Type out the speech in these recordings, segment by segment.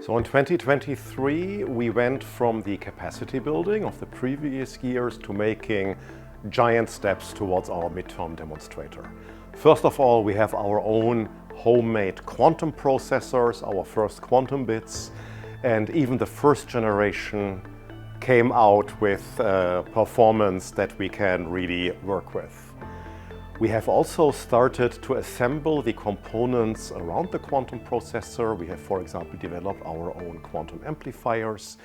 So in 2023, we went from the capacity building of the previous years to making giant steps towards our midterm demonstrator. First of all, we have our own homemade quantum processors, our first quantum bits, and even the first generation came out with performance that we can really work with. We have also started to assemble the components around the quantum processor. We have, for example, developed our own quantum amplifiers.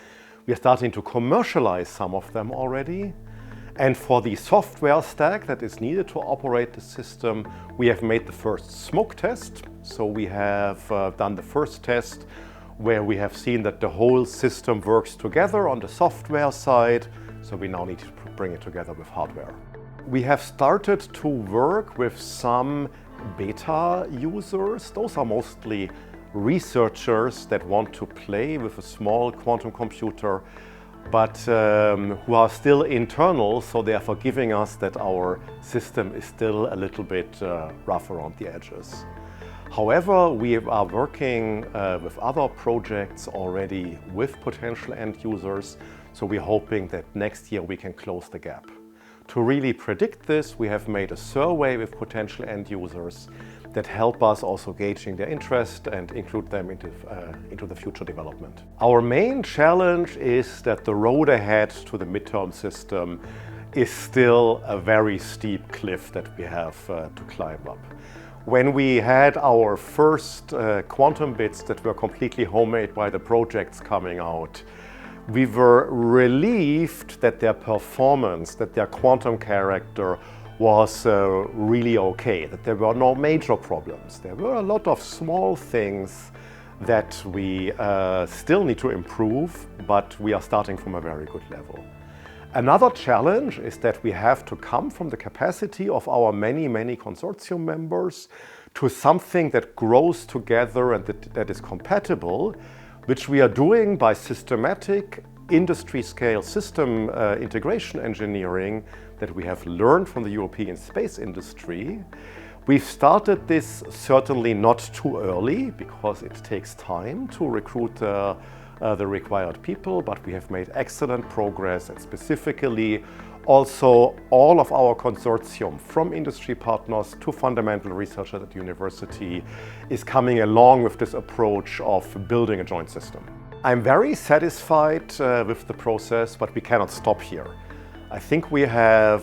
We are starting to commercialize some of them already. And for the software stack that is needed to operate the system, we have made the first smoke test. So we have done the first test where we have seen that the whole system works together on the software side. So we now need to bring it together with hardware. We have started to work with some beta users. Those are mostly researchers that want to play with a small quantum computer, but who are still internal, so they are forgiving us that our system is still a little bit rough around the edges. However, we are working with other projects already with potential end users, so we're hoping that next year we can close the gap. To really predict this, we have made a survey with potential end users that help us also gauging their interest and include them into the future development. Our main challenge is that the road ahead to the midterm system is still a very steep cliff that we have to climb up. When we had our first quantum bits that were completely homemade by the projects coming out, we were relieved that their performance, that their quantum character was really okay, that there were no major problems. There were a lot of small things that we still need to improve, but we are starting from a very good level. Another challenge is that we have to come from the capacity of our many consortium members to something that grows together and that is compatible, which we are doing by systematic industry-scale system integration engineering that we have learned from the European space industry. We've started this certainly not too early because it takes time to recruit the required people, but we have made excellent progress, and specifically also all of our consortium, from industry partners to fundamental researchers at university, is coming along with this approach of building a joint system. I'm very satisfied with the process, but we cannot stop here. I think we have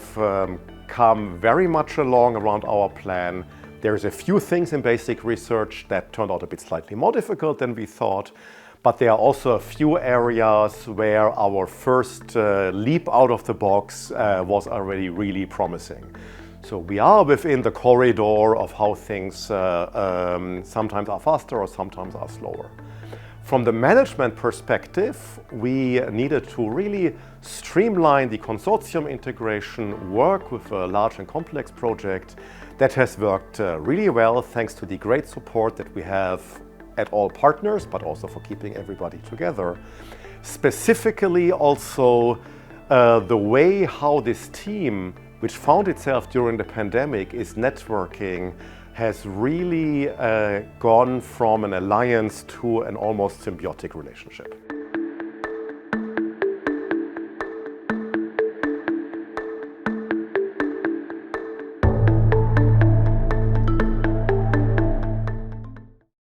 come very much along around our plan. There's a few things in basic research that turned out a bit slightly more difficult than we thought, but there are also a few areas where our first leap out of the box was already really promising. So we are within the corridor of how things sometimes are faster or sometimes are slower. From the management perspective, we needed to really streamline the consortium integration, work with a large and complex project that has worked really well thanks to the great support that we have at all partners, but also for keeping everybody together. Specifically also the way how this team, which found itself during the pandemic, is networking, has really gone from an alliance to an almost symbiotic relationship.